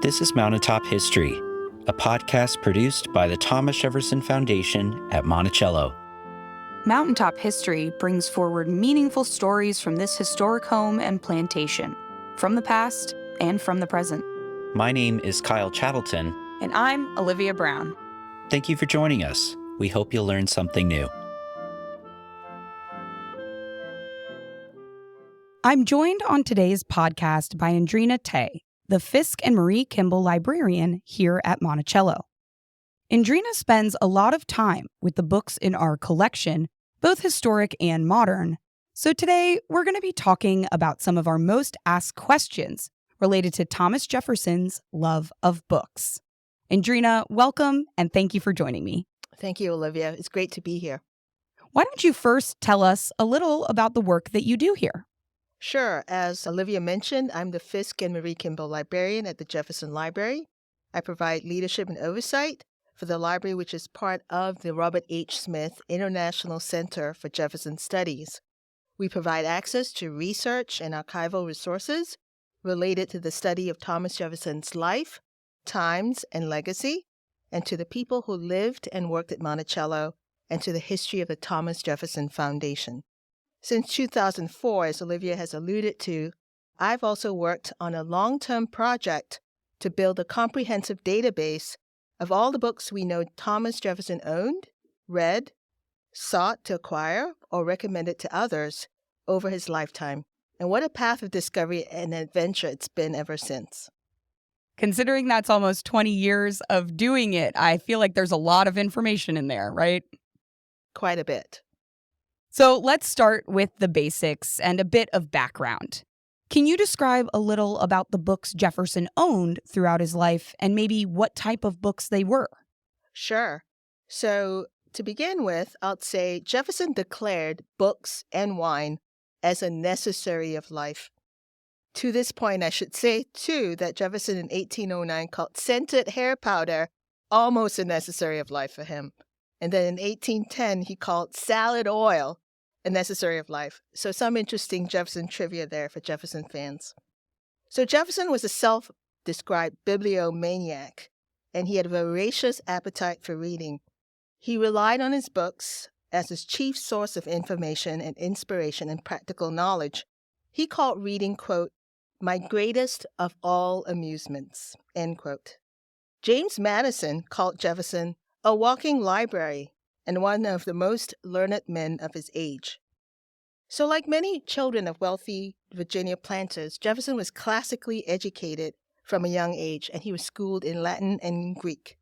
This is Mountaintop History, a podcast produced by the Thomas Jefferson Foundation at Monticello. Mountaintop History brings forward meaningful stories from this historic home and plantation, from the past and from the present. My name is Kyle Chattelton. And I'm Olivia Brown. Thank you for joining us. We hope you'll learn something new. I'm joined on today's podcast by Endrina Tay, the Fiske and Marie Kimball Librarian here at Monticello. Endrina spends a lot of time with the books in our collection, both historic and modern. So today, we're going to be talking about some of our most asked questions related to Thomas Jefferson's love of books. Endrina, welcome, and thank you for joining me. Thank you, Olivia. It's great to be here. Why don't you first tell us a little about the work that you do here? Sure. As Olivia mentioned, I'm the Fiske and Marie Kimball Librarian at the Jefferson Library. I provide leadership and oversight for the library, which is part of the Robert H. Smith International Center for Jefferson Studies. We provide access to research and archival resources related to the study of Thomas Jefferson's life, times, and legacy, and to the people who lived and worked at Monticello, and to the history of the Thomas Jefferson Foundation. Since 2004, as Olivia has alluded to, I've also worked on a long-term project to build a comprehensive database of all the books we know Thomas Jefferson owned, read, sought to acquire, or recommended to others over his lifetime. And what a path of discovery and adventure it's been ever since. Considering that's almost 20 years of doing it, I feel like there's a lot of information in there, right? Quite a bit. So let's start with the basics and a bit of background. Can you describe a little about the books Jefferson owned throughout his life and maybe what type of books they were? Sure. So to begin with, I'll say Jefferson declared books and wine as a necessary of life. To this point, I should say, too, that Jefferson in 1809 called scented hair powder almost a necessary of life for him. And then in 1810, he called salad oil a necessary of life. So some interesting Jefferson trivia there for Jefferson fans. So Jefferson was a self-described bibliomaniac, and he had a voracious appetite for reading. He relied on his books as his chief source of information and inspiration and practical knowledge. He called reading, quote, my greatest of all amusements, end quote. James Madison called Jefferson a walking library and one of the most learned men of his age. So like many children of wealthy Virginia planters, Jefferson was classically educated from a young age, and he was schooled in Latin and Greek.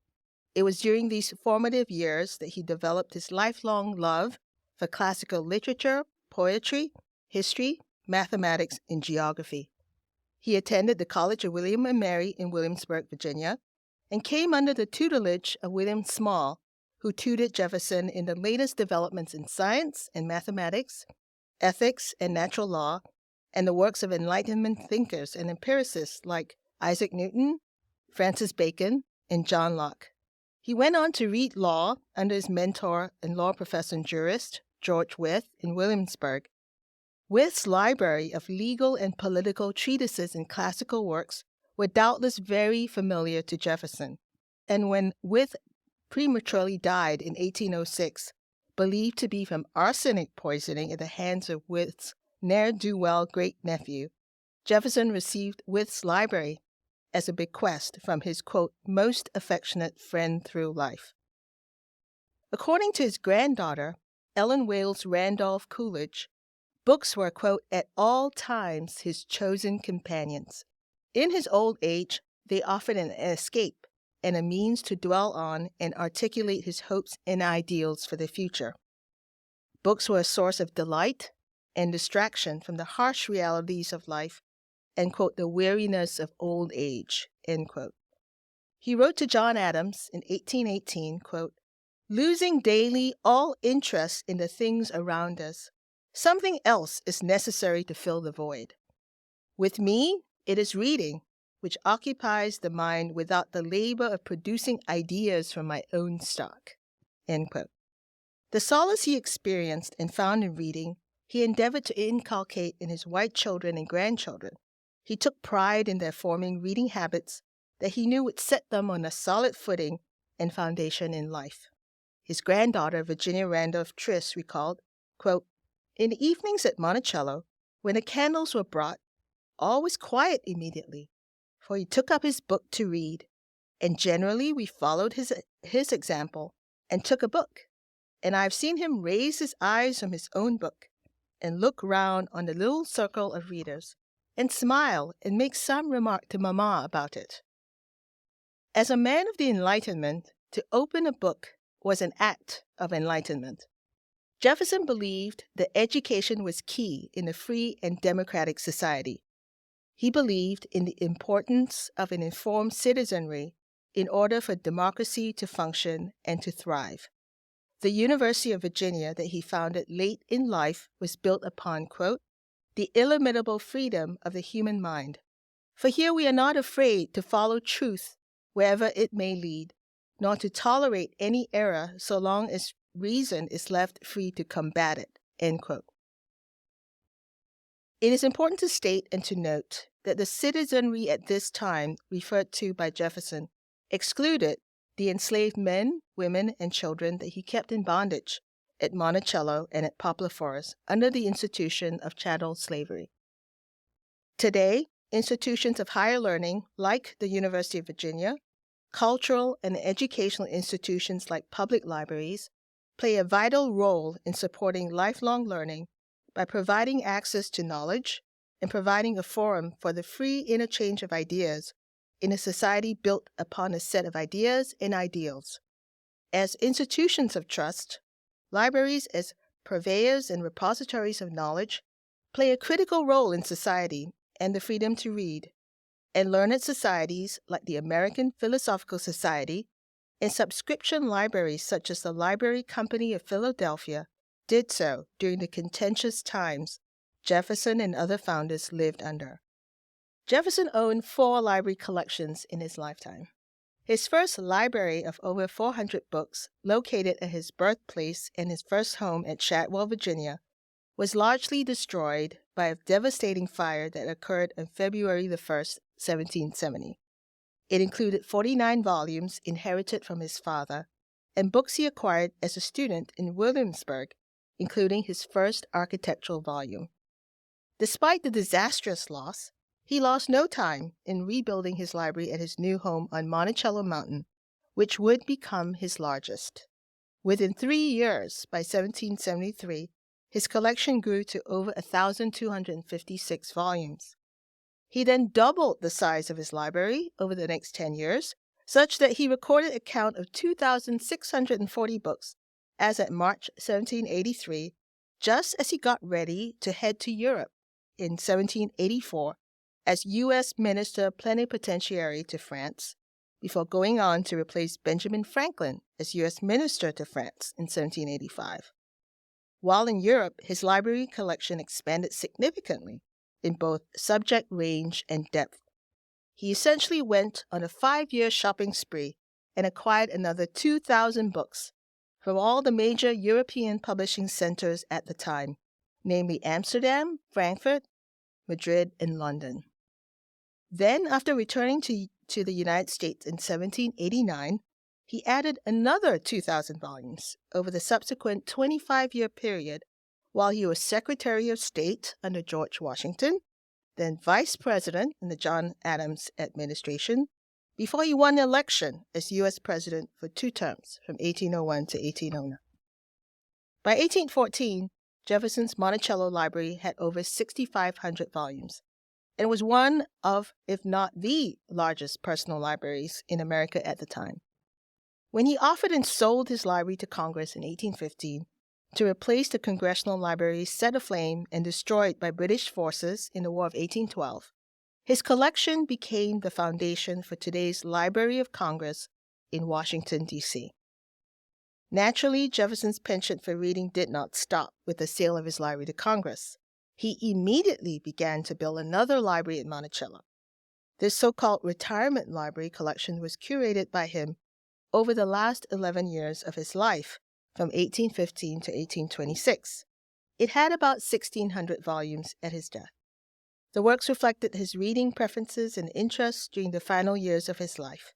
It was during these formative years that he developed his lifelong love for classical literature, poetry, history, mathematics, and geography. He attended the College of William and Mary in Williamsburg, Virginia, and came under the tutelage of William Small, who tutored Jefferson in the latest developments in science and mathematics, ethics and natural law, and the works of Enlightenment thinkers and empiricists like Isaac Newton, Francis Bacon, and John Locke. He went on to read law under his mentor and law professor and jurist, George Wythe, in Williamsburg. Wythe's library of legal and political treatises and classical works were doubtless very familiar to Jefferson. And when Wythe prematurely died in 1806, believed to be from arsenic poisoning at the hands of Wythe's ne'er-do-well great-nephew, Jefferson received Wythe's library as a bequest from his, quote, most affectionate friend through life. According to his granddaughter, Ellen Wales Randolph Coolidge, books were, quote, at all times his chosen companions. In his old age, they offered an escape and a means to dwell on and articulate his hopes and ideals for the future. Books were a source of delight and distraction from the harsh realities of life and, quote, the weariness of old age, end quote. He wrote to John Adams in 1818, quote, losing daily all interest in the things around us, something else is necessary to fill the void. With me, it is reading, which occupies the mind without the labor of producing ideas from my own stock, end quote. The solace he experienced and found in reading, he endeavored to inculcate in his white children and grandchildren. He took pride in their forming reading habits that he knew would set them on a solid footing and foundation in life. His granddaughter, Virginia Randolph Triss, recalled, quote, "In the evenings at Monticello, when the candles were brought, all was quiet immediately, for he took up his book to read, and generally we followed his example and took a book, and I have seen him raise his eyes from his own book and look round on the little circle of readers and smile and make some remark to Mamma about it." As a man of the Enlightenment, to open a book was an act of enlightenment. Jefferson believed that education was key in a free and democratic society. He believed in the importance of an informed citizenry in order for democracy to function and to thrive. The University of Virginia that he founded late in life was built upon, quote, "the illimitable freedom of the human mind. For here we are not afraid to follow truth wherever it may lead, nor to tolerate any error so long as reason is left free to combat it," end quote. It is important to state and to note that the citizenry at this time referred to by Jefferson excluded the enslaved men, women, and children that he kept in bondage at Monticello and at Poplar Forest under the institution of chattel slavery. Today, institutions of higher learning, like the University of Virginia, cultural and educational institutions like public libraries, play a vital role in supporting lifelong learning by providing access to knowledge and providing a forum for the free interchange of ideas in a society built upon a set of ideas and ideals. As institutions of trust, libraries as purveyors and repositories of knowledge play a critical role in society and the freedom to read, and learned societies like the American Philosophical Society and subscription libraries such as the Library Company of Philadelphia did so during the contentious times Jefferson and other founders lived under. Jefferson owned 4 library collections in his lifetime. His first library of over 400 books, located at his birthplace and his first home at Shadwell, Virginia, was largely destroyed by a devastating fire that occurred on February 1st, 1770. It included 49 volumes inherited from his father and books he acquired as a student in Williamsburg, including his first architectural volume. Despite the disastrous loss, he lost no time in rebuilding his library at his new home on Monticello Mountain, which would become his largest. Within 3 years, by 1773, his collection grew to over 1,256 volumes. He then doubled the size of his library over the next 10 years, such that he recorded a count of 2,640 books as at March 1783, just as he got ready to head to Europe in 1784 as U.S. Minister Plenipotentiary to France, before going on to replace Benjamin Franklin as U.S. Minister to France in 1785. While in Europe, his library collection expanded significantly in both subject range and depth. He essentially went on a 5-year shopping spree and acquired another 2,000 books from all the major European publishing centers at the time, namely Amsterdam, Frankfurt, Madrid, and London. Then, after returning to the United States in 1789, he added another 2,000 volumes over the subsequent 25-year period while he was Secretary of State under George Washington, then Vice President in the John Adams administration, before he won election as U.S. President for 2 terms from 1801 to 1809. By 1814, Jefferson's Monticello Library had over 6,500 volumes and was one of, if not the largest personal libraries in America at the time. When he offered and sold his library to Congress in 1815 to replace the Congressional Library set aflame and destroyed by British forces in the War of 1812, his collection became the foundation for today's Library of Congress in Washington, D.C. Naturally, Jefferson's penchant for reading did not stop with the sale of his library to Congress. He immediately began to build another library at Monticello. This so-called retirement library collection was curated by him over the last 11 years of his life, from 1815 to 1826. It had about 1,600 volumes at his death. The works reflected his reading preferences and interests during the final years of his life.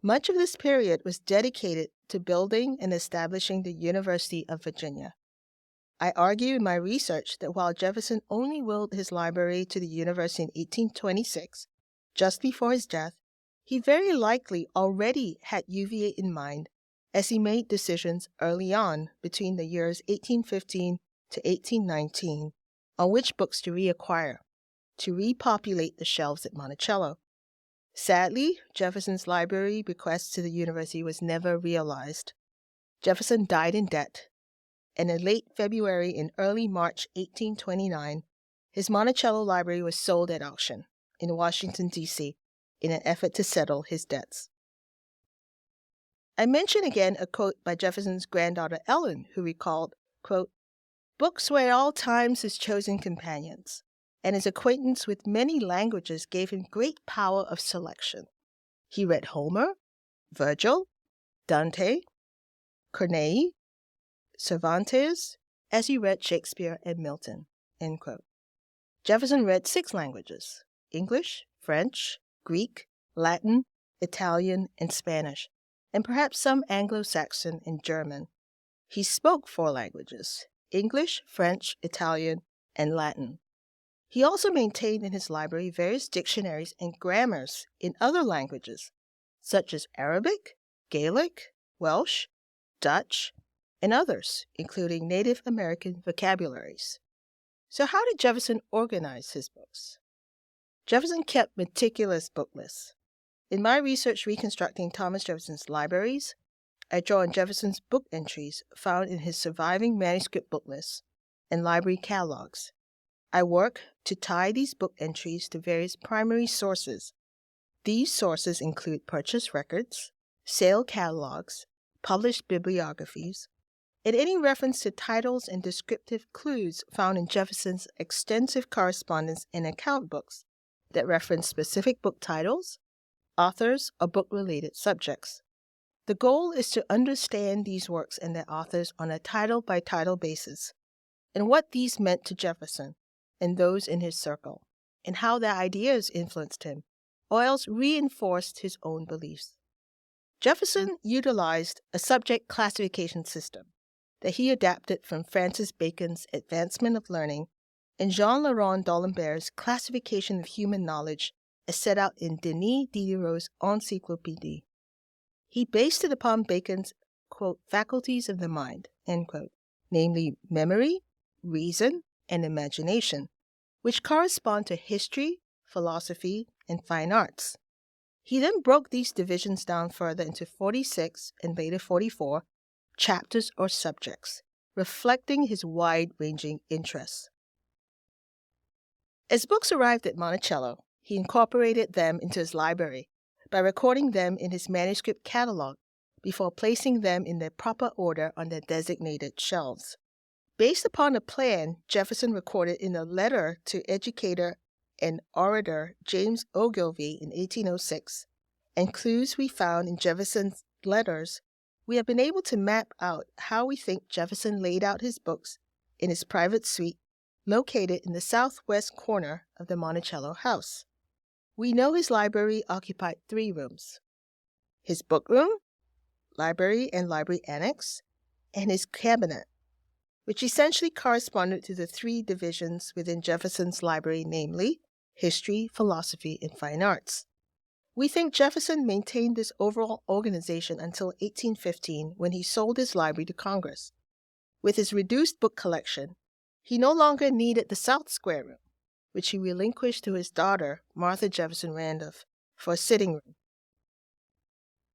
Much of this period was dedicated to building and establishing the University of Virginia. I argue in my research that while Jefferson only willed his library to the university in 1826, just before his death, he very likely already had UVA in mind as he made decisions early on between the years 1815 to 1819 on which books to reacquire, to repopulate the shelves at Monticello. Sadly, Jefferson's library bequest to the university was never realized. Jefferson died in debt, and in late February and early March 1829, his Monticello library was sold at auction in Washington, D.C., in an effort to settle his debts. I mention again a quote by Jefferson's granddaughter Ellen, who recalled, quote, "Books were at all times his chosen companions, and his acquaintance with many languages gave him great power of selection. He read Homer, Virgil, Dante, Corneille, Cervantes, as he read Shakespeare and Milton." End quote. Jefferson read 6 languages: English, French, Greek, Latin, Italian, and Spanish, and perhaps some Anglo-Saxon and German. He spoke 4 languages: English, French, Italian, and Latin. He also maintained in his library various dictionaries and grammars in other languages, such as Arabic, Gaelic, Welsh, Dutch, and others, including Native American vocabularies. So how did Jefferson organize his books? Jefferson kept meticulous book lists. In my research reconstructing Thomas Jefferson's libraries, I draw on Jefferson's book entries found in his surviving manuscript book lists and library catalogs. I work to tie these book entries to various primary sources. These sources include purchase records, sale catalogs, published bibliographies, and any reference to titles and descriptive clues found in Jefferson's extensive correspondence and account books that reference specific book titles, authors, or book-related subjects. The goal is to understand these works and their authors on a title-by-title basis, and what these meant to Jefferson and those in his circle, and how their ideas influenced him, or else reinforced his own beliefs. Jefferson utilized a subject classification system that he adapted from Francis Bacon's Advancement of Learning and Jean-Laurent d'Alembert's Classification of Human Knowledge as set out in Denis Diderot's Encyclopédie. He based it upon Bacon's, quote, faculties of the mind, end quote, namely memory, reason, and imagination, which correspond to history, philosophy, and fine arts. He then broke these divisions down further into 46 and later 44 chapters or subjects, reflecting his wide-ranging interests. As books arrived at Monticello, he incorporated them into his library by recording them in his manuscript catalog before placing them in their proper order on their designated shelves. Based upon a plan Jefferson recorded in a letter to educator and orator James Ogilvy in 1806, and clues we found in Jefferson's letters, we have been able to map out how we think Jefferson laid out his books in his private suite located in the southwest corner of the Monticello house. We know his library occupied 3 rooms: his book room, library and library annex, and his cabinet, which essentially corresponded to the 3 divisions within Jefferson's library, namely history, philosophy, and fine arts. We think Jefferson maintained this overall organization until 1815, when he sold his library to Congress. With his reduced book collection, he no longer needed the South Square room, which he relinquished to his daughter, Martha Jefferson Randolph, for a sitting room.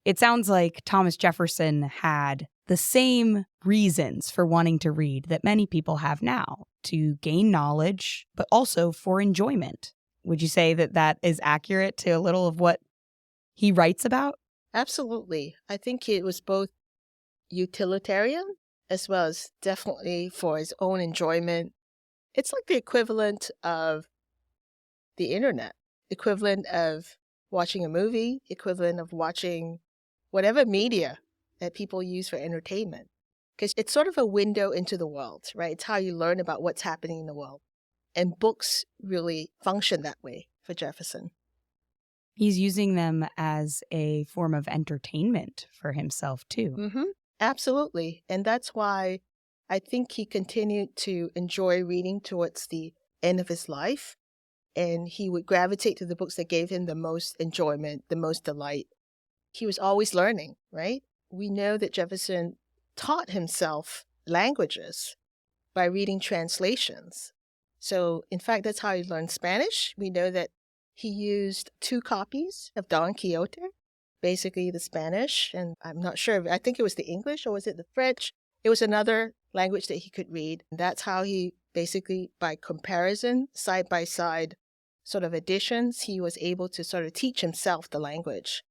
It sounds like Thomas Jefferson had the same reasons for wanting to read that many people have now, to gain knowledge, but also for enjoyment. Would you say that that is accurate to a little of what he writes about? Absolutely. I think it was both utilitarian as well as definitely for his own enjoyment. It's like the equivalent of the internet, equivalent of watching a movie, equivalent of watching whatever media that people use for entertainment. Because it's sort of a window into the world, right? It's how you learn about what's happening in the world. And books really function that way for Jefferson. He's using them as a form of entertainment for himself, too. Mm-hmm. Absolutely. And that's why I think he continued to enjoy reading towards the end of his life. And he would gravitate to the books that gave him the most enjoyment, the most delight. He was always learning, right? We know that Jefferson taught himself languages by reading translations. So, in fact, that's how he learned Spanish. We know that he used 2 copies of Don Quixote, basically the Spanish, and I'm not sure, I think it was the English or was it the French? It was another language that he could read. That's how he basically, by comparison, side by side sort of additions, he was able to sort of teach himself the language.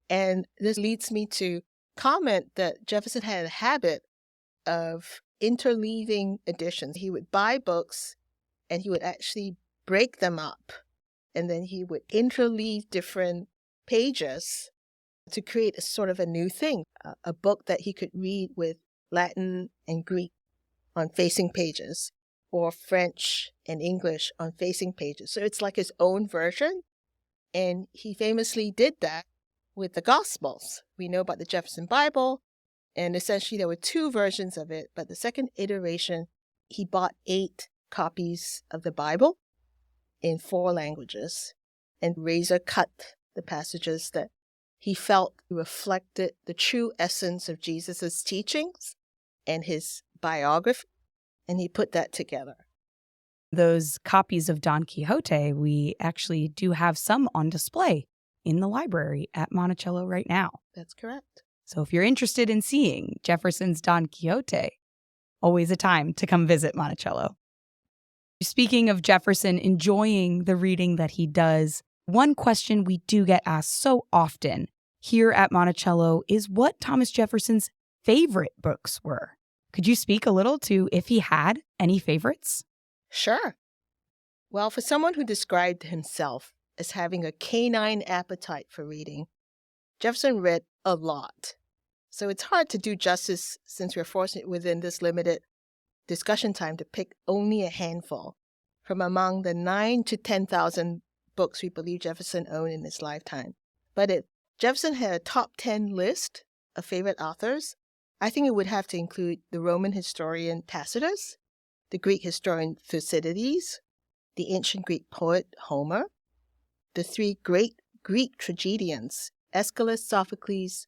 And this leads me to comment that Jefferson had a habit of interleaving editions. He would buy books and he would actually break them up, and then he would interleave different pages to create a sort of a new thing, a book that he could read with Latin and Greek on facing pages, or French and English on facing pages. So it's like his own version. And he famously did that with the Gospels. We know about the Jefferson Bible, and essentially there were 2 versions of it. But the second iteration, he bought 8 copies of the Bible in 4 languages and razor cut the passages that he felt reflected the true essence of Jesus's teachings and his biography, and he put that together. Those copies of Don Quixote, we actually do have some on display in the library at Monticello right now. That's correct. So if you're interested in seeing Jefferson's Don Quixote, always a time to come visit Monticello. Speaking of Jefferson enjoying the reading that he does, one question we do get asked so often here at Monticello is what Thomas Jefferson's favorite books were. Could you speak a little to if he had any favorites? Sure. Well, for someone who described himself as having a canine appetite for reading, Jefferson read a lot. So it's hard to do justice since we're forced within this limited discussion time to pick only a handful from among the 9,000 to 10,000 books we believe Jefferson owned in his lifetime. But if Jefferson had a top 10 list of favorite authors, I think it would have to include the Roman historian Tacitus, the Greek historian Thucydides, the ancient Greek poet Homer, the 3 great Greek tragedians, Aeschylus, Sophocles,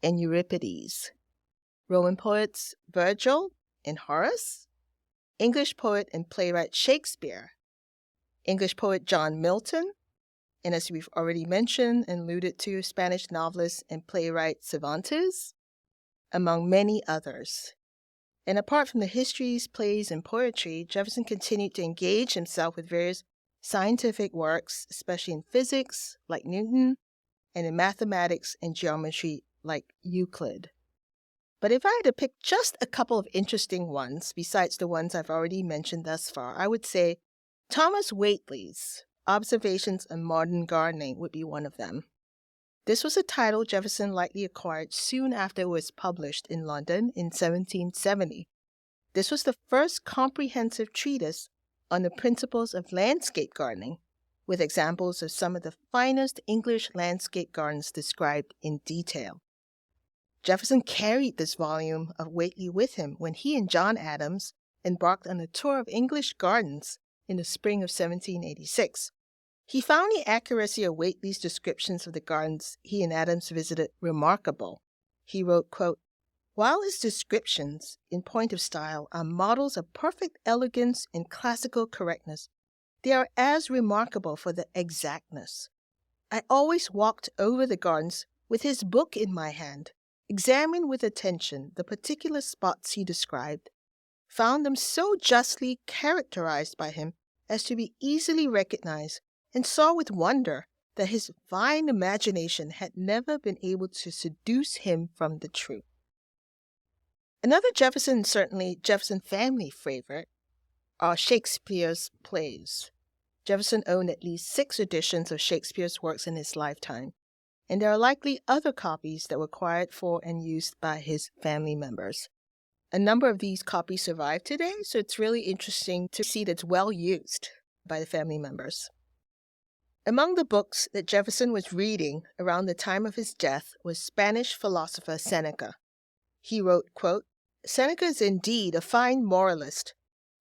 and Euripides, Roman poets Virgil and Horace, English poet and playwright Shakespeare, English poet John Milton, and as we've already mentioned and alluded to, Spanish novelist and playwright Cervantes, among many others. And apart from the histories, plays, and poetry, Jefferson continued to engage himself with various scientific works, especially in physics, like Newton, and in mathematics and geometry, like Euclid. But if I had to pick just a couple of interesting ones, besides the ones I've already mentioned thus far, I would say Thomas Whately's Observations on Modern Gardening would be one of them. This was a title Jefferson likely acquired soon after it was published in London in 1770. This was the first comprehensive treatise on the principles of landscape gardening, with examples of some of the finest English landscape gardens described in detail. Jefferson carried this volume of Whately with him when he and John Adams embarked on a tour of English gardens in the spring of 1786. He found the accuracy of Whately's descriptions of the gardens he and Adams visited remarkable. He wrote, quote, "While his descriptions, in point of style, are models of perfect elegance and classical correctness, they are as remarkable for the exactness. I always walked over the gardens with his book in my hand, examined with attention the particular spots he described, found them so justly characterized by him as to be easily recognized, and saw with wonder that his fine imagination had never been able to seduce him from the truth." Another Jefferson, certainly Jefferson family favorite, are Shakespeare's plays. Jefferson owned at least 6 editions of Shakespeare's works in his lifetime, and there are likely other copies that were acquired for and used by his family members. A number of these copies survive today, so it's really interesting to see that it's well used by the family members. Among the books that Jefferson was reading around the time of his death was Spanish philosopher Seneca. He wrote, quote, "Seneca is indeed a fine moralist,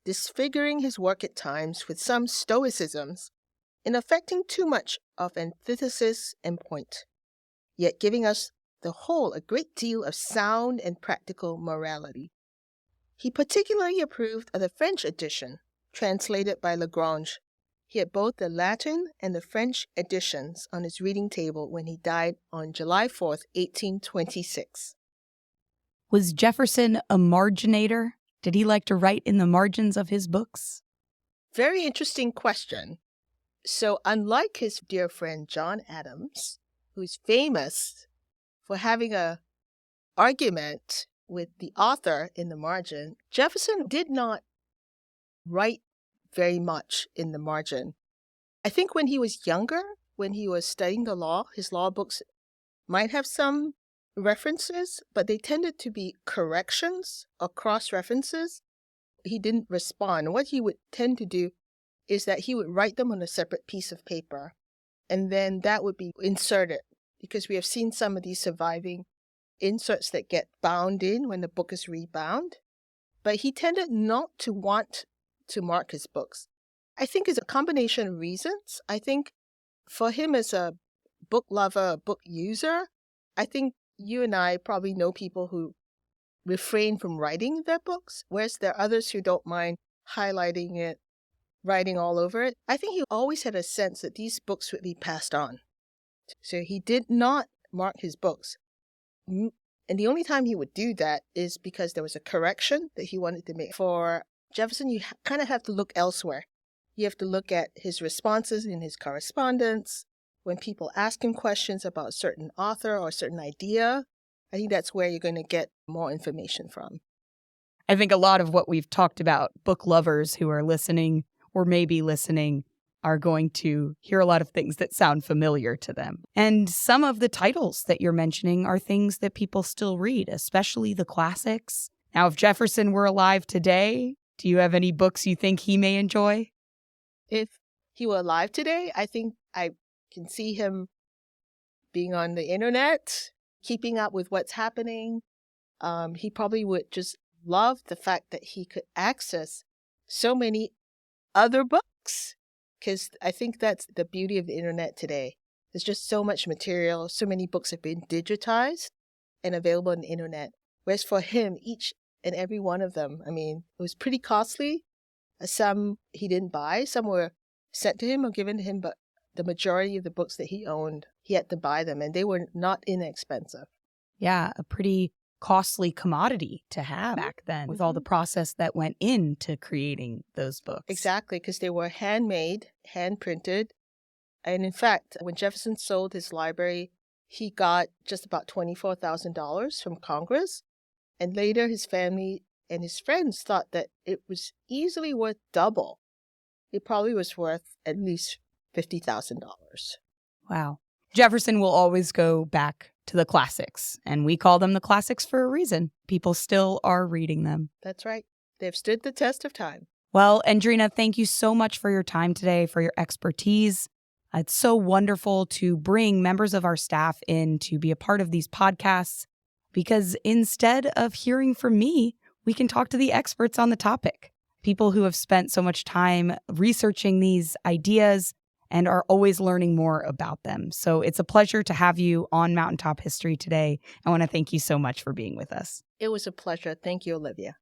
disfiguring his work at times with some stoicisms, in affecting too much of antithesis and point, yet giving us the whole a great deal of sound and practical morality." He particularly approved of the French edition, translated by Lagrange. He had both the Latin and the French editions on his reading table when he died on July 4th, 1826. Was Jefferson a marginator? Did he like to write in the margins of his books? Very interesting question. So unlike his dear friend John Adams, who's famous for having an argument with the author in the margin, Jefferson did not write very much in the margin. I think when he was younger, when he was studying the law, his law books might have some references, but they tended to be corrections or cross-references. He didn't respond. What he would tend to do is that he would write them on a separate piece of paper, and then that would be inserted, because we have seen some of these surviving inserts that get bound in when the book is rebound. But he tended not to want to mark his books. I think it's a combination of reasons. I think for him as a book lover, a book user, I think you and I probably know people who refrain from writing their books, whereas there are others who don't mind highlighting it, writing all over it. I think he always had a sense that these books would be passed on. So he did not mark his books. And the only time he would do that is because there was a correction that he wanted to make. For Jefferson, you kind of have to look elsewhere. You have to look at his responses in his correspondence. When people ask him questions about a certain author or a certain idea, I think that's where you're going to get more information from. I think a lot of what we've talked about, book lovers who are listening or maybe listening, are going to hear a lot of things that sound familiar to them. And some of the titles that you're mentioning are things that people still read, especially the classics. Now, if Jefferson were alive today, do you have any books you think he may enjoy? If he were alive today, I think I can see him being on the internet, keeping up with what's happening. He probably would just love the fact that he could access so many other books, because I think that's the beauty of the internet today. There's just so much material, so many books have been digitized and available on the internet. Whereas for him, each and every one of them, I mean, it was pretty costly. Some he didn't buy, some were sent to him or given to him, but the majority of the books that he owned, he had to buy them, and they were not inexpensive. Yeah, a pretty costly commodity to have back then, with all the process that went into creating those books. Exactly, because they were handmade, hand-printed. And in fact, when Jefferson sold his library, he got just about $24,000 from Congress. And later, his family and his friends thought that it was easily worth double. It probably was worth at least $50,000. Wow. Jefferson will always go back to the classics, and we call them the classics for a reason. People still are reading them. That's right. They've stood the test of time. Well, Endrina, thank you so much for your time today, for your expertise. It's so wonderful to bring members of our staff in to be a part of these podcasts, because instead of hearing from me, we can talk to the experts on the topic, people who have spent so much time researching these ideas and are always learning more about them. So it's a pleasure to have you on Mountaintop History today. I want to thank you so much for being with us. It was a pleasure. Thank you, Olivia.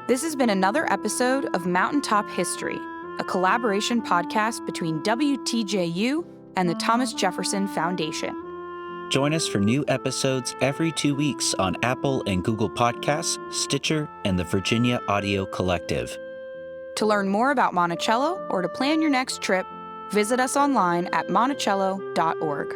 This has been another episode of Mountaintop History, a collaboration podcast between WTJU and the Thomas Jefferson Foundation. Join us for new episodes every 2 weeks on Apple and Google Podcasts, Stitcher, and the Virginia Audio Collective. To learn more about Monticello or to plan your next trip, visit us online at monticello.org.